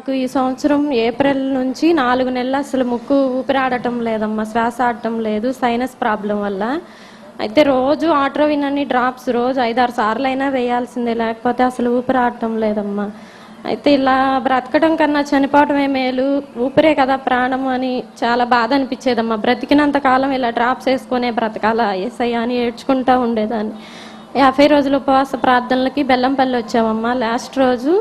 నాకు ఈ సంవత్సరం ఏప్రిల్ నుంచి 4 నెలలు అసలు ముక్కు ఊపిరాడటం లేదమ్మా, శ్వాస ఆడటం లేదు, సైనస్ ప్రాబ్లం వల్ల. అయితే రోజు ఆట్రోవిన్ అని డ్రాప్స్ రోజు 5-6 సార్లు అయినా వేయాల్సిందే, లేకపోతే అసలు ఊపిరాడటం లేదమ్మా. అయితే ఇలా బ్రతకడం కన్నా చనిపోవటమే మేలు, ఊపిరే కదా ప్రాణం అని చాలా బాధ అనిపించేదమ్మా. బ్రతికినంత కాలం ఇలా డ్రాప్స్ వేసుకునే బ్రతకాలా యేసయ్య అని ఏడ్చుకుంటూ ఉండేదాన్ని. 50 రోజుల ఉపవాస ప్రార్థనలకి బెల్లంపల్లి వచ్చామమ్మా. లాస్ట్ రోజు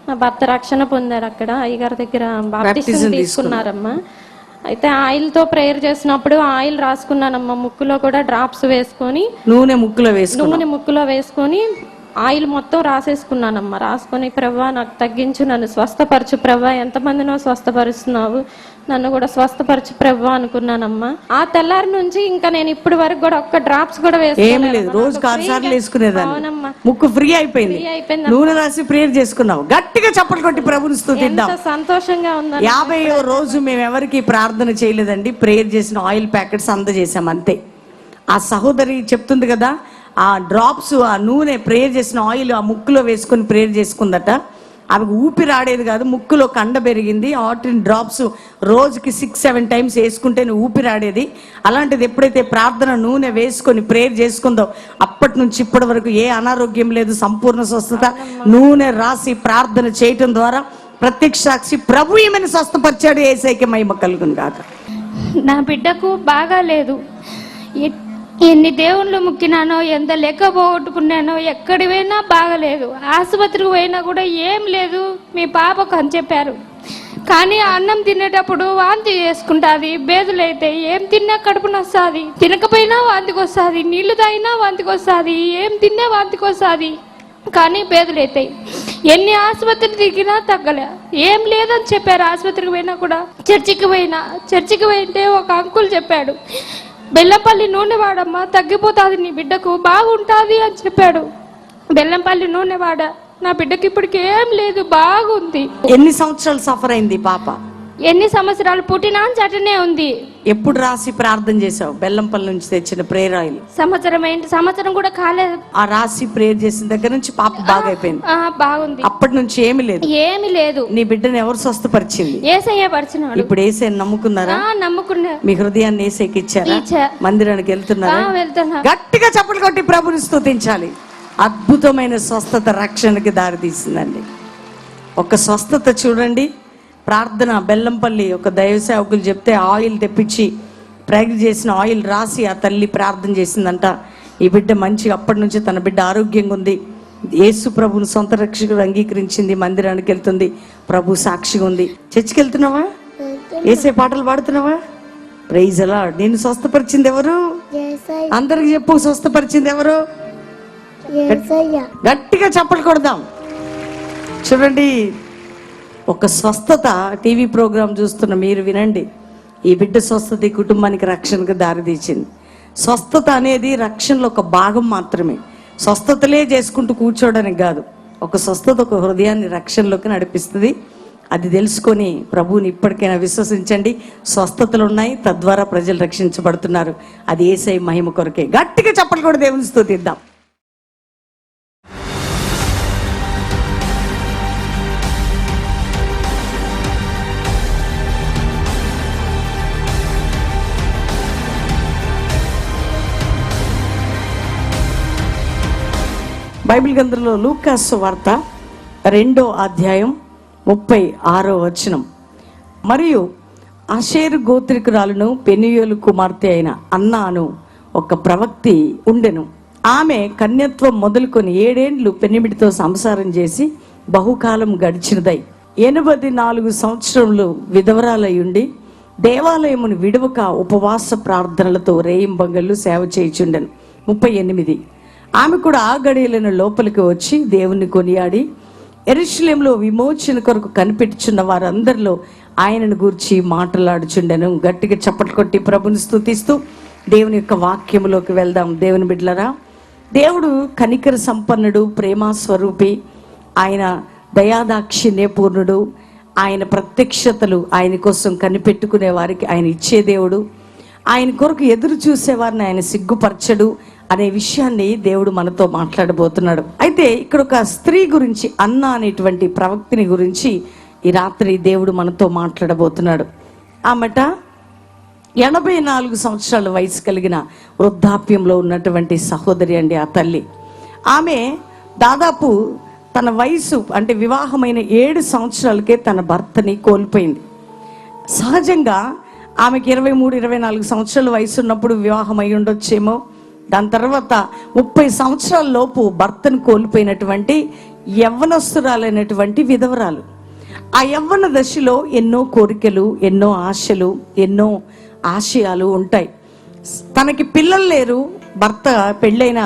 నా భర్త రక్షణ పొందారు, అక్కడ అయ్యగారి దగ్గర బాప్టిజం తీసుకున్నారమ్మా. అయితే ఆయిల్తో ప్రేయర్ చేసినప్పుడు ఆయిల్ రాసుకున్నానమ్మా, ముక్కులో కూడా డ్రాప్స్ వేసుకొని నూనె ముక్కులో వేసుకొని ఆయిల్ మొత్తం రాసేసుకున్నానమ్మా. రాసుకొని ప్రభా నాకు తగ్గించు, నన్ను స్వస్థపరచు ప్రభా, ఎంతమందినో స్వస్థపరుస్తున్నావు, నన్ను కూడా స్వస్థపరచు ప్రభా అనుకున్నానమ్మా. ఆ తెల్లారి నుంచి ఇంకా నేను ఇప్పటి వరకు కూడా ఒక్క డ్రాప్స్ కూడా వేసుకోలేదు. రోజు 6 సార్లు వేసుకునేదాన్ని, ముక్కు ఫ్రీ అయిపోయింది. నూనె రాసి ప్రేయర్ చేసుకున్నావు. గట్టిగా చప్పట్లు కొట్టి ప్రభుని స్తుతిద్దాం. సంతోషంగా ఉంది. 50వ రోజు మేము ఎవరికి ప్రార్థన చేయలేదండి, ప్రేయర్ చేసిన ఆయిల్ ప్యాకెట్స్ అందజేసాం అంతే. ఆ సహోదరి చెప్తుంది కదా, ఆ డ్రాప్స్, ఆ నూనె ప్రేయర్ చేసిన ఆయిల్ ఆ ముక్కులో వేసుకొని ప్రేయర్ చేసుకుందట. అవి ఊపిరి ఆడేది కాదు, ముక్కులో కండ పెరిగింది. ఆటిన్ డ్రాప్స్ రోజుకి 6-7 టైమ్స్ వేసుకుంటేనే ఊపిరి ఆడేది. అలాంటిది ఎప్పుడైతే ప్రార్థన నూనె వేసుకొని ప్రేయర్ చేసుకుందో అప్పటి నుంచి ఇప్పటి వరకు ఏ అనారోగ్యం లేదు, సంపూర్ణ స్వస్థత. నూనె రాసి ప్రార్థన చేయటం ద్వారా ప్రత్యక్ష సాక్షి ప్రభు ఈమెను స్వస్థపరిచాడు. యేసయ్యకి మహిమ కలుగును గాక. నా బిడ్డకు బాగా లేదు, ఎన్ని దేవుళ్ళు ముక్కినానో, ఎంత లెక్క పోగొట్టుకున్నానో, ఎక్కడి పోయినా బాగలేదు. ఆసుపత్రికి పోయినా కూడా ఏం లేదు మీ పాపకు అని చెప్పారు. కానీ అన్నం తినేటప్పుడు వాంతి చేసుకుంటుంది, బేదులైతే ఏం తిన్నా కడుపు నొస్తుంది, తినకపోయినా వాంతికి వస్తుంది, నీళ్లు తాగినా వాంతికి వస్తుంది, ఏం తిన్నా వాంతికి వస్తుంది, కానీ బేదులైతాయి. ఎన్ని ఆసుపత్రి తిరిగినా తగ్గలే, ఏం లేదని చెప్పారు. ఆసుపత్రికి పోయినా కూడా చర్చికి పోయింటే ఒక అంకుల్ చెప్పాడు, బెల్లంపల్లి నూనె వాడమ్మా తగ్గిపోతుంది, నీ బిడ్డకు బాగుంటుంది అని చెప్పాడు. బెల్లంపల్లి నూనె వాడ, నా బిడ్డకి ఇప్పటికి ఏం లేదు, బాగుంది. ఎన్ని సంవత్సరాలు సఫర్ అయింది పాప? ఎన్ని సంవత్సరాలు పుట్టినా చటనే ఉంది. ఎప్పుడు రాసి ప్రార్థన చేసావు? బెల్లంపల్లి నుంచి తెచ్చిన ప్రేయర్ ఆయిల్ సంవత్సరం కూడా కాలేదు. ఆ రాసి ప్రేయర్ చేసిన దగ్గర నుంచి పాప బాగా అయిపోయింది, బాగుంది. అప్పటి నుంచి ఏమి లేదు. నీ బిడ్డను ఎవరు స్వస్థపరిచింది? యేసయ్య పరిచినాడు. ఇప్పుడు యేసయ్యని నమ్ముకున్నారా? నమ్ముకున్నా. మీ హృదయాన్ని యేసయ్యకి ఇచ్చారా? మందిరానికి వెళ్తున్నారా? వెళ్తున్నా. గట్టిగా చప్పట్లు కొట్టి ప్రభుని స్తుతించాలి. అద్భుతమైన స్వస్థత రక్షణకి దారి తీసిందండి. ఒక స్వస్థత చూడండి. ప్రార్థన బెల్లంపల్లి ఒక దైవ సేవకులు చెప్తే ఆయిల్ తెప్పించి ప్రేయర్ చేసిన ఆయిల్ రాసి ఆ తల్లి ప్రార్థన చేసిందంట. ఈ బిడ్డ మంచిగా అప్పటి నుంచి తన బిడ్డ ఆరోగ్యంగా ఉంది. యేసు ప్రభుని సొంత రక్షకుడు అంగీకరించింది, మందిరానికి వెళ్తుంది, ప్రభు సాక్షిగా ఉంది. చర్చికి వెళ్తున్నావా? యేసే పాటలు పాడుతున్నావా? ప్రైజ్ అలా. నేను స్వస్థపరిచింది ఎవరు? అందరికి చెప్పు, స్వస్థపరిచింది ఎవరు? గట్టిగా చప్పట్లు కొడదాం. చూడండి, ఒక స్వస్థత. టీవీ ప్రోగ్రాం చూస్తున్న మీరు వినండి, ఈ బిడ్డ స్వస్థత ఈ కుటుంబానికి రక్షణకు దారితీసింది. స్వస్థత అనేది రక్షణలో ఒక భాగం మాత్రమే. స్వస్థతలే చేసుకుంటూ కూర్చోవడానికి కాదు, ఒక స్వస్థత ఒక హృదయాన్ని రక్షణలోకి నడిపిస్తుంది. అది తెలుసుకొని ప్రభువుని ఇప్పటికైనా విశ్వసించండి. స్వస్థతలు ఉన్నాయి, తద్వారా ప్రజలు రక్షించబడుతున్నారు. అది యేసయ్య మహిమ కొరకే. గట్టిగా చప్పట్లు కూడా దేవుని స్తుతిద్దాం. బైబిల్ గ్రంథంలో లూకాసు వార్త 2వ అధ్యాయం 36వ వచనం. మరియు ఆషేరు గోత్రికురాలును పెనూయేలు కుమార్తె అయిన అన్నా అను ఒక ప్రవక్తి ఉండెను. ఆమె కన్యత్వం మొదలుకొని 7 ఏండ్లు పెనిమిడితో సంసారం చేసి బహుకాలం గడిచినదై 84 సంవత్సరములు విధవరాలయుండి దేవాలయమును విడువక ఉపవాస ప్రార్థనలతో రేయింబగళ్ళు సేవ చేయుచుండెను. 38. ఆమె కూడా ఆ గడియలను లోపలికి వచ్చి దేవుని కొనియాడి యెరూషలేములో విమోచన కొరకు కనిపెట్టుచున్న వారందరిలో ఆయనను గూర్చి మాట్లాడుచుండెను. గట్టిగా చప్పట్లు కొట్టి ప్రభుని స్తుతిస్తూ దేవుని యొక్క వాక్యములోకి వెళ్దాం. దేవుని బిడ్డలారా, దేవుడు కనికర సంపన్నుడు, ప్రేమ స్వరూపి, ఆయన దయాదాక్షిణ్య పూర్ణుడు. ఆయన ప్రత్యక్షతలు ఆయన కోసం కనిపెట్టుకునే వారికి ఆయన ఇచ్చే దేవుడు. ఆయన కొరకు ఎదురు చూసేవారిని ఆయన సిగ్గుపరచడు అనే విషయాన్ని దేవుడు మనతో మాట్లాడబోతున్నాడు. అయితే ఇక్కడ ఒక స్త్రీ గురించి, అన్నా అనేటువంటి ప్రవక్తిని గురించి ఈ రాత్రి దేవుడు మనతో మాట్లాడబోతున్నాడు. ఆమెట 84 సంవత్సరాల వయసు కలిగిన వృద్ధాప్యంలో ఉన్నటువంటి సహోదరి అండి ఆ తల్లి. ఆమె దాదాపు తన వయసు అంటే వివాహమైన 7 సంవత్సరాలకే తన భర్తని కోల్పోయింది. సహజంగా ఆమెకి 23-24 సంవత్సరాల వయసు ఉన్నప్పుడు వివాహం అయి ఉండొచ్చేమో. దాని తర్వాత 30 సంవత్సరాల లోపు భర్తను కోల్పోయినటువంటి యవ్వనస్తురాలైనటువంటి విధవరాలు. ఆ యవ్వన దశలో ఎన్నో కోరికలు, ఎన్నో ఆశలు, ఎన్నో ఆశయాలు ఉంటాయి. తనకి పిల్లలు లేరు. భర్త పెళ్ళైన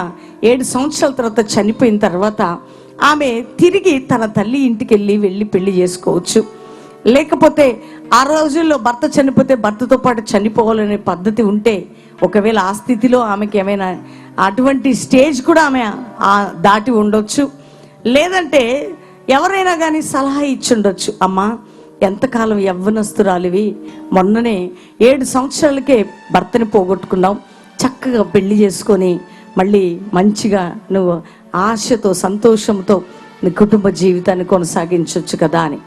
7 సంవత్సరాల తర్వాత చనిపోయిన తర్వాత ఆమె తిరిగి తన తల్లి ఇంటికి వెళ్ళి పెళ్లి చేసుకోవచ్చు. లేకపోతే ఆ రోజుల్లో భర్త చనిపోతే భర్తతో పాటు చనిపోవాలనే పద్ధతి ఉంటే ఒకవేళ ఆ స్థితిలో ఆమెకి ఏమైనా అటువంటి స్టేజ్ కూడా ఆమె దాటి ఉండొచ్చు. లేదంటే ఎవరైనా కానీ సలహా ఇచ్చుండొచ్చు, అమ్మా ఎంతకాలం యవ్వనస్తురాలివి, మొన్ననే 7 సంవత్సరాలకే భర్తని పోగొట్టుకున్నావు, చక్కగా పెళ్లి చేసుకొని మళ్ళీ మంచిగా నువ్వు ఆశతో సంతోషంతో నీ కుటుంబ జీవితాన్ని కొనసాగించవచ్చు కదా అని.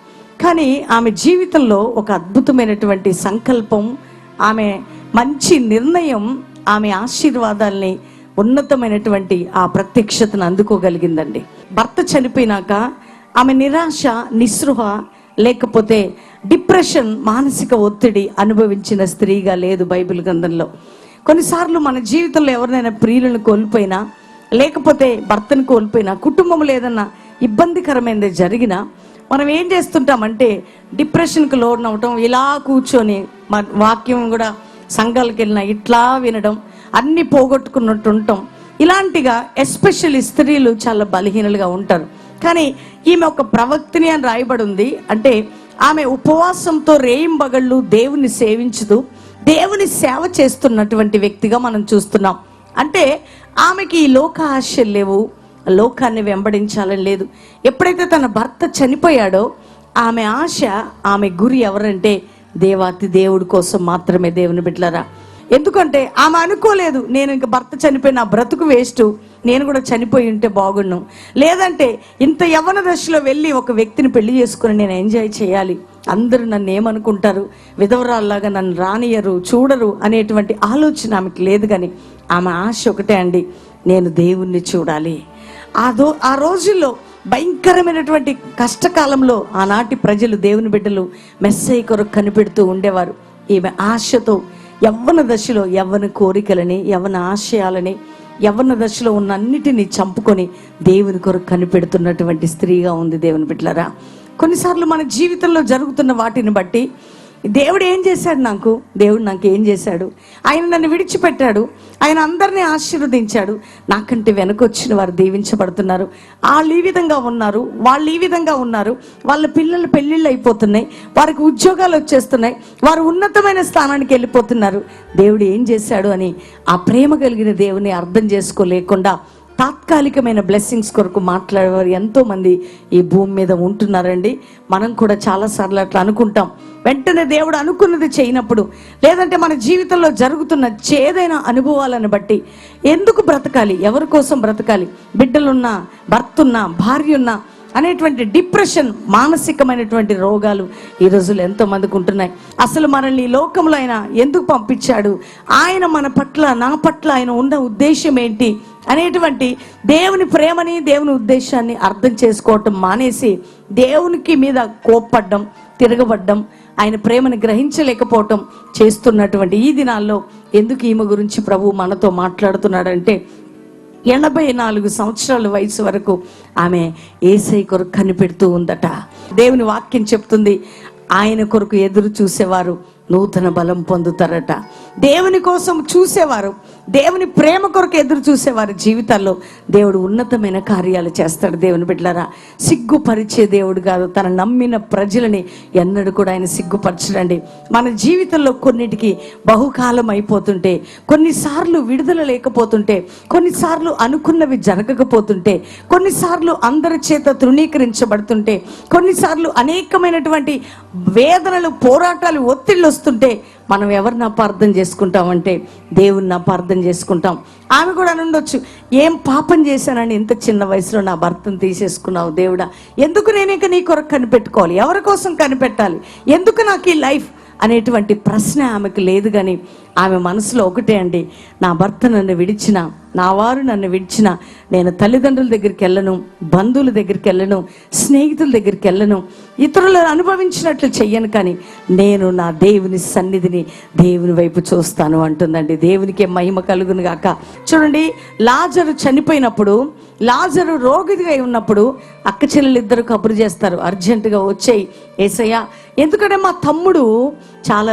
కానీ ఆమె జీవితంలో ఒక అద్భుతమైనటువంటి సంకల్పం, ఆమె మంచి నిర్ణయం ఆమె ఆశీర్వాదాల్ని, ఉన్నతమైనటువంటి ఆ ప్రత్యక్షతను అందుకోగలిగిందండి. భర్త చనిపోయినాక ఆమె నిరాశ, నిస్పృహ, లేకపోతే డిప్రెషన్, మానసిక ఒత్తిడి అనుభవించిన స్త్రీగా లేదు బైబిల్ గ్రంథంలో. కొన్నిసార్లు మన జీవితంలో ఎవరినైనా ప్రియులను కోల్పోయినా, లేకపోతే భర్తను కోల్పోయినా, కుటుంబంలో ఏదన్నా ఇబ్బందికరమైనది జరిగినా మనం ఏం చేస్తుంటామంటే డిప్రెషన్కి లోనవటం, ఇలా కూర్చొని వాక్యం కూడా సంఘాలకు వెళ్ళినా ఇట్లా వినడం, అన్ని పోగొట్టుకున్నట్టు ఉండటం. ఇలాంటిగా ఎస్పెషల్లీ స్త్రీలు చాలా బలహీనలుగా ఉంటారు. కానీ ఈమె ఒక ప్రవక్తిని అని రాయబడి ఉంది. అంటే ఆమె ఉపవాసంతో రేయింబగళ్ళు దేవుని సేవించుతూ దేవుని సేవ చేస్తున్నటువంటి వ్యక్తిగా మనం చూస్తున్నాం. అంటే ఆమెకి ఈ లోక ఆశలు లేవు, లోకాన్ని వెంబడించాలని లేదు. ఎప్పుడైతే తన భర్త చనిపోయాడో ఆమె ఆశ, ఆమె గురి ఎవరంటే దేవాతి దేవుడి కోసం మాత్రమే. దేవుని బిడ్డలారా, ఎందుకంటే ఆమె అనుకోలేదు నేను ఇంక భర్త చనిపోయి నా బ్రతుకు వేస్ట్, నేను కూడా చనిపోయి ఉంటే బాగుండు, లేదంటే ఇంత యవ్వన దశలో వెళ్ళి ఒక వ్యక్తిని పెళ్లి చేసుకుని నేను ఎంజాయ్ చేయాలి, అందరూ నన్ను ఏమనుకుంటారు, విధవరాల్లాగా నన్ను రానియరు, చూడరు అనేటువంటి ఆలోచన ఆమెకి లేదు. కానీ ఆమె ఆశ ఒకటే అండి, నేను దేవుణ్ణి చూడాలి. ఆ రోజుల్లో భయంకరమైనటువంటి కష్టకాలంలో ఆనాటి ప్రజలు, దేవుని బిడ్డలు మెస్సయ్య కొరకు కనిపెడుతూ ఉండేవారు. ఈమె ఆశతో యవ్వన దశలో యవ్వన కోరికలని, యవ్వన ఆశయాలని, యవ్వన దశలో ఉన్న అన్నిటినీ చంపుకొని దేవుని కొరకు కనిపెడుతున్నటువంటి స్త్రీగా ఉంది. దేవుని బిడ్డలారా, కొన్నిసార్లు మన జీవితంలో జరుగుతున్న వాటిని బట్టి దేవుడు ఏం చేశాడు దేవుడు నాకు ఏం చేశాడు, ఆయన నన్ను విడిచిపెట్టాడు, ఆయన అందరినీ ఆశీర్వదించాడు, నాకంటే వెనకొచ్చిన వారు దీవించబడుతున్నారు, వాళ్ళు ఈ విధంగా ఉన్నారు, వాళ్ళు ఈ విధంగా ఉన్నారు, వాళ్ళ పిల్లలు పెళ్ళిళ్ళు అయిపోతున్నాయి, వారికి ఉద్యోగాలు వచ్చేస్తున్నాయి, వారు ఉన్నతమైన స్థానానికి వెళ్ళిపోతున్నారు, దేవుడు ఏం చేశాడు అని ఆ ప్రేమ కలిగిన దేవుని అర్థం చేసుకోలేకుండా తాత్కాలికమైన బ్లెస్సింగ్స్ కొరకు మాట్లాడేవారు ఎంతో మంది ఈ భూమి మీద ఉంటున్నారండి. మనం కూడా చాలాసార్లు అట్లా అనుకుంటాం. వెంటనే దేవుడు అనుకున్నది చేయనప్పుడు, లేదంటే మన జీవితంలో జరుగుతున్న చేదైన అనుభవాలను బట్టి ఎందుకు బ్రతకాలి, ఎవరి కోసం బ్రతకాలి, బిడ్డలున్నా, భర్త ఉన్నా, భార్య ఉన్నా అనేటువంటి డిప్రెషన్, మానసికమైనటువంటి రోగాలు ఈ రోజులు ఎంతో మందికి ఉంటున్నాయి. అసలు మనల్ని ఈ లోకంలో ఆయన ఎందుకు పంపించాడు, ఆయన మన పట్ల, నా పట్ల ఆయన ఉన్న ఉద్దేశం ఏంటి అనేటువంటి దేవుని ప్రేమని, దేవుని ఉద్దేశాన్ని అర్థం చేసుకోవటం మానేసి దేవునికి మీద కోప్పడ్డం, తిరగబడ్డం, ఆయన ప్రేమను గ్రహించలేకపోవటం చేస్తున్నటువంటి ఈ దినాల్లో ఎందుకు ఈమె గురించి ప్రభు మనతో మాట్లాడుతున్నాడంటే 84 సంవత్సరాల వయసు వరకు ఆమె యేసయ్య కొరకు కనిపెడుతూ ఉందట. దేవుని వాక్యం చెప్తుంది, ఆయన కొరకు ఎదురు చూసేవారు నూతన బలం పొందుతారట. దేవుని కోసం చూసేవారు, దేవుని ప్రేమ కొరకు ఎదురు చూసేవారి జీవితాల్లో దేవుడు ఉన్నతమైన కార్యాలు చేస్తాడు. దేవుని బిడ్డలారా, సిగ్గుపరిచే దేవుడు కాదు. తన నమ్మిన ప్రజలని ఎన్నడూ కూడా ఆయన సిగ్గుపరచడండి. మన జీవితంలో కొన్నిటికి బహుకాలం అయిపోతుంటే, కొన్నిసార్లు విడుదల లేకపోతుంటే, కొన్నిసార్లు అనుకున్నవి జరగకపోతుంటే, కొన్నిసార్లు అందరి చేత తృణీకరించబడుతుంటే, కొన్నిసార్లు అనేకమైనటువంటి వేదనలు, పోరాటాలు, ఒత్తిళ్ళు వస్తుంటే మనం ఎవరిని అపార్థం చేసుకుంటామంటే దేవుణ్ణి అపార్థం చేసుకుంటాం. ఆమె కూడా ఉండొచ్చు, ఏం పాపం చేశానని ఇంత చిన్న వయసులో నా భర్తను తీసేసుకున్నావు దేవుడా, ఎందుకు నేను ఇంకా నీ కొరకు కనిపెట్టుకోవాలి, ఎవరి కోసం కనిపెట్టాలి, ఎందుకు నాకు ఈ లైఫ్ అనేటువంటి ప్రశ్న ఆమెకు లేదు. కానీ ఆమె మనసులో ఒకటే అండి, నా భర్త నన్ను విడిచిన, నా వారు నన్ను విడిచిన, నేను తల్లిదండ్రుల దగ్గరికి వెళ్ళను, బంధువుల దగ్గరికి వెళ్ళను, స్నేహితుల దగ్గరికి వెళ్ళను, ఇతరులు అనుభవించినట్లు చెయ్యను, కానీ నేను నా దేవుని సన్నిధిని, దేవుని వైపు చూస్తాను అంటుందండి. దేవునికే మహిమ కలుగును గాక. చూడండి, లాజరు చనిపోయినప్పుడు, లాజరు రోగిగా ఉన్నప్పుడు అక్క చెల్లెలు ఇద్దరు కబురు చేస్తారు, అర్జెంటుగా వచ్చేయి యేసయ్య, ఎందుకంటే మా తమ్ముడు చాలా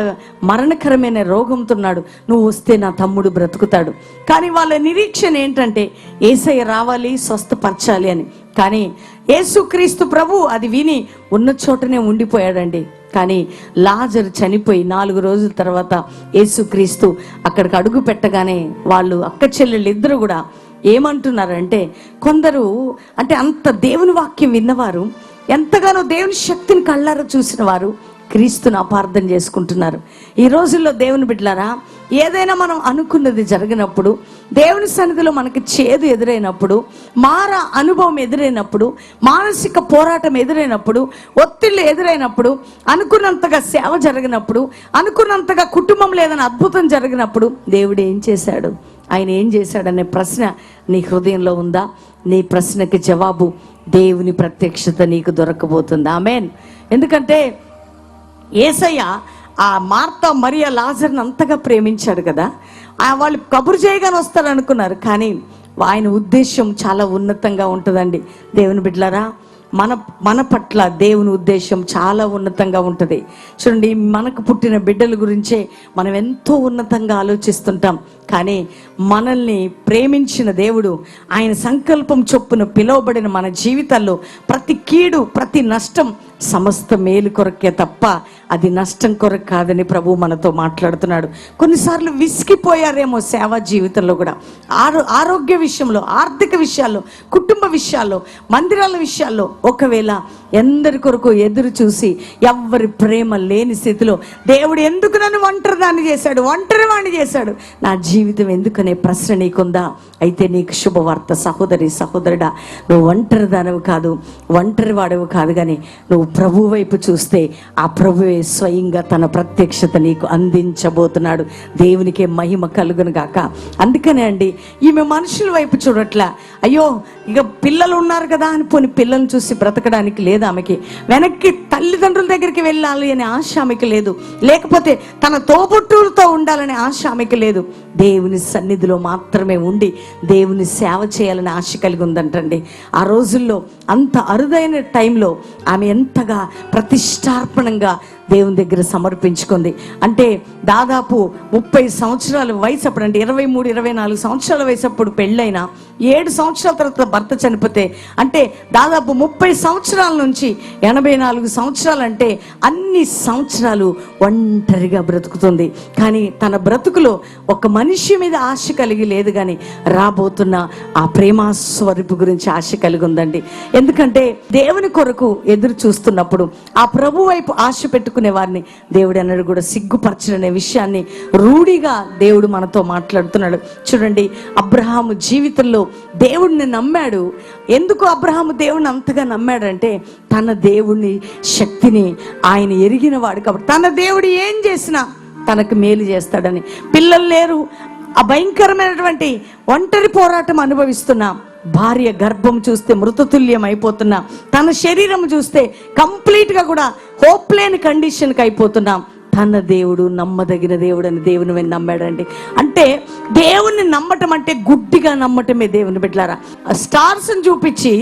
మరణకరమైన రోగంతో ఉన్నాడు, నువ్వు వస్తే నా తమ్ముడు బ్రతుకుతాడు. కానీ వాళ్ళ నిరీక్షణ ఏంటంటే యేసయ్య రావాలి, స్వస్థపరచాలి అని. కానీ యేసుక్రీస్తు ప్రభు అది విని ఉన్న చోటనే ఉండిపోయాడండి. కానీ లాజరు చనిపోయి 4 రోజుల తర్వాత యేసుక్రీస్తు అక్కడికి అడుగు పెట్టగానే వాళ్ళు అక్క చెల్లెళ్ళు ఇద్దరు కూడా ఏమంటున్నారంటే, కొందరు అంటే అంత దేవుని వాక్యం విన్నవారు, ఎంతగానో దేవుని శక్తిని కళ్ళారా చూసిన వారు క్రీస్తుని అపార్థం చేసుకుంటున్నారు. ఈ రోజుల్లో దేవుని బిడ్డలారా, ఏదైనా మనం అనుకున్నది జరిగినప్పుడు, దేవుని సన్నిధిలో మనకి చేదు ఎదురైనప్పుడు, మార అనుభవం ఎదురైనప్పుడు, మానసిక పోరాటం ఎదురైనప్పుడు, ఒత్తిళ్ళు ఎదురైనప్పుడు, అనుకున్నంతగా సేవ జరిగినప్పుడు, అనుకున్నంతగా కుటుంబంలో ఏదైనా అద్భుతం జరిగినప్పుడు దేవుడు ఏం చేశాడు, ఆయన ఏం చేశాడనే ప్రశ్న నీ హృదయంలో ఉందా? నీ ప్రశ్నకి జవాబు దేవుని ప్రత్యక్షత నీకు దొరకబోతుంది. ఆమేన్. ఎందుకంటే యేసయ్య ఆ మార్తా మరియ లాజర్ని అంతగా ప్రేమించాడు కదా, వాళ్ళు కబురు చేయగానే వస్తారు అనుకున్నారు, కానీ ఆయన ఉద్దేశం చాలా ఉన్నతంగా ఉంటుందండి. దేవుని బిడ్డలారా, మన పట్ల దేవుని ఉద్దేశం చాలా ఉన్నతంగా ఉంటుంది. చూడండి, మనకు పుట్టిన బిడ్డల గురించే మనం ఎంతో ఉన్నతంగా ఆలోచిస్తుంటాం, కానీ మనల్ని ప్రేమించిన దేవుడు, ఆయన సంకల్పం చొప్పున పిలువబడిన మన జీవితాల్లో ప్రతి కీడు, ప్రతి నష్టం సమస్త మేలు కొరకే తప్ప అది నష్టం కొరకు కాదని ప్రభు మనతో మాట్లాడుతున్నాడు. కొన్నిసార్లు విసిగిపోయారేమో సేవా జీవితంలో కూడా, ఆరోగ్య విషయంలో, ఆర్థిక విషయాల్లో, కుటుంబ విషయాల్లో, మందిరాల విషయాల్లో, ఒకవేళ ఎందరి కొరకు ఎదురు చూసి ఎవ్వరి ప్రేమ లేని స్థితిలో దేవుడు ఎందుకు నన్ను ఒంటరిదాన్ని చేశాడు, ఒంటరి వాడిని చేశాడు, నా జీవితం ఎందుకనే ప్రశ్న నీకుందా? అయితే నీకు శుభవార్త సహోదరి, సహోదరుడా, నువ్వు ఒంటరిదానవు కాదు, ఒంటరి వాడవు కాదు, కానీ నువ్వు ప్రభు వైపు చూస్తే ఆ ప్రభువే స్వయంగా తన ప్రత్యక్షత నీకు అందించబోతున్నాడు. దేవునికే మహిమ కలుగును గాక. అందుకనే అండి, ఈమె మనుషుల వైపు చూడట్లా, అయ్యో ఇక పిల్లలు ఉన్నారు కదా అని పోని పిల్లల్ని చూసి బ్రతకడానికి లేదు ఆమెకి, వెనక్కి తల్లిదండ్రుల దగ్గరికి వెళ్ళాలి అనే ఆశ ఆమెకి లేదు, లేకపోతే తన తోబుట్టులతో ఉండాలనే ఆశ ఆమెకి లేదు. దేవుని సన్నిధిలో మాత్రమే ఉండి దేవుని సేవ చేయాలని ఆశ కలిగి ఉందంటండి. ఆ రోజుల్లో అంత అరుదైన టైంలో ఆమె ఎంతగా ప్రతిష్టార్పణంగా దేవుని దగ్గర సమర్పించుకుంది అంటే, దాదాపు 30 సంవత్సరాల వయసు అప్పుడు, అంటే 23-24 సంవత్సరాల వయసు అప్పుడు పెళ్ళైన 7 సంవత్సరాల తర్వాత భర్త చనిపోతే, అంటే దాదాపు 30 సంవత్సరాల నుంచి 84 సంవత్సరాలు, అంటే అన్ని సంవత్సరాలు ఒంటరిగా బ్రతుకుతుంది. కానీ తన బ్రతుకులో ఒక మనిషి మీద ఆశ కలిగి లేదు, కానీ రాబోతున్న ఆ ప్రేమాస్వరూపు గురించి ఆశ కలిగి ఉందండి. ఎందుకంటే దేవుని కొరకు ఎదురు చూస్తున్నప్పుడు ఆ ప్రభు వైపు ఆశ పెట్టుకునే వారిని దేవుడు అన్నాడు కూడా సిగ్గుపరచడనే విషయాన్ని రూఢిగా దేవుడు మనతో మాట్లాడుతున్నాడు. చూడండి, అబ్రహాము జీవితంలో దేవుడిని నమ్మాడు. ఎందుకు అబ్రహాము దేవుడిని అంతగా నమ్మాడంటే, తన దేవుని శక్తిని ఆయన ఎరిగిన వాడు కాబట్టి, తన దేవుడు ఏం చేసినా తనకు మేలు చేస్తాడని. పిల్లలు లేరు, ఆ భయంకరమైనటువంటి ఒంటరి పోరాటం అనుభవిస్తున్నాం, భార్య గర్భం చూస్తే మృతతుల్యం అయిపోతున్నా, తన శరీరం చూస్తే కంప్లీట్గా కూడా హోప్ లేని కండిషన్కి అయిపోతున్నాం. తన దేవుడు నమ్మదగిన దేవుడు అని దేవుని నమ్మాడండి. అంటే దేవుణ్ణి నమ్మటం అంటే గుడ్డిగా నమ్మటమే. దేవుని బిడ్డలారా, స్టార్స్ని చూపించి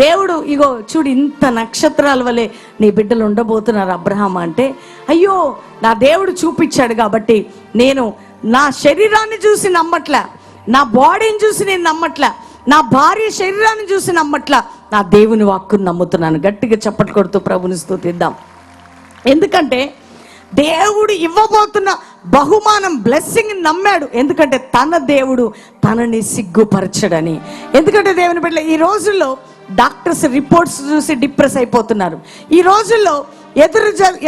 దేవుడు ఇగో చూడు ఇంత నక్షత్రాల వలె నీ బిడ్డలు ఉండబోతున్నారు అబ్రహాం అంటే, అయ్యో నా దేవుడు చూపించాడు కాబట్టి నేను నా శరీరాన్ని చూసి నమ్మట్లా, నా బాడీని చూసి నేను నమ్మట్లా, నా భార్య శరీరాన్ని చూసి నమ్మట్లా, నా దేవుని వాక్కుని నమ్ముతున్నాను. గట్టిగా చప్పట్లు కొడుతూ ప్రభుని స్తుతిద్దాం. ఎందుకంటే దేవుడు ఇవ్వబోతున్న బహుమానం, బ్లెస్సింగ్ నమ్మాడు. ఎందుకంటే తన దేవుడు తనని సిగ్గుపరచడని. ఎందుకంటే దేవుని బిడ్డలు, ఈ రోజుల్లో డాక్టర్స్ రిపోర్ట్స్ చూసి డిప్రెస్ అయిపోతున్నారు. ఈ రోజుల్లో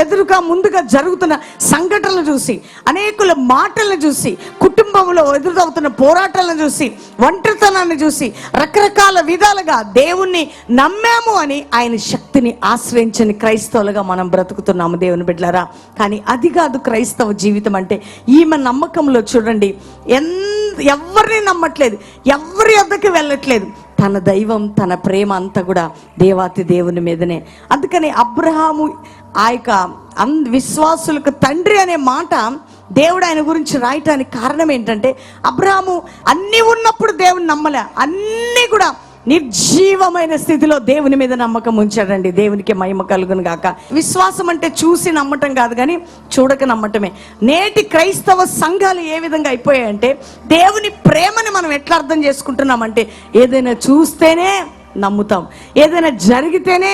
ఎదురుగా ముందుగా జరుగుతున్న సంఘటనలు చూసి, అనేకుల మాటలను చూసి, కుటుంబంలో ఎదురవుతున్న పోరాటాలను చూసి, ఒంటరితనాన్ని చూసి, రకరకాల విధాలుగా దేవుణ్ణి నమ్మాము అని ఆయన శక్తిని ఆశ్రయించని క్రైస్తవులుగా మనం బ్రతుకుతున్నాము దేవుని బిడ్డలారా. కానీ అది కాదు క్రైస్తవ జీవితం అంటే. ఈమె నమ్మకంలో చూడండి, ఎవరిని నమ్మట్లేదు, ఎవరి వద్దకు వెళ్ళట్లేదు. తన దైవం, తన ప్రేమ అంతా కూడా దేవాతి దేవుని మీదనే. అందుకని అబ్రహాము ఆ యొక్క విశ్వాసులకు తండ్రి అనే మాట దేవుడు ఆయన గురించి రాయటానికి కారణం ఏంటంటే, అబ్రహాము అన్నీ ఉన్నప్పుడు దేవుని నమ్మలే, అన్నీ కూడా నిర్జీవమైన స్థితిలో దేవుని మీద నమ్మకం ఉంచాడండి. దేవునికి మహిమ కలుగును గాక. విశ్వాసం అంటే చూసి నమ్మటం కాదు, కానీ చూడక నమ్మటమే. నేటి క్రైస్తవ సంఘాలు ఏ విధంగా అయిపోయాయంటే, దేవుని ప్రేమని మనం ఎట్లా అర్థం చేసుకుంటున్నామంటే, ఏదైనా చూస్తేనే నమ్ముతాం, ఏదైనా జరిగితేనే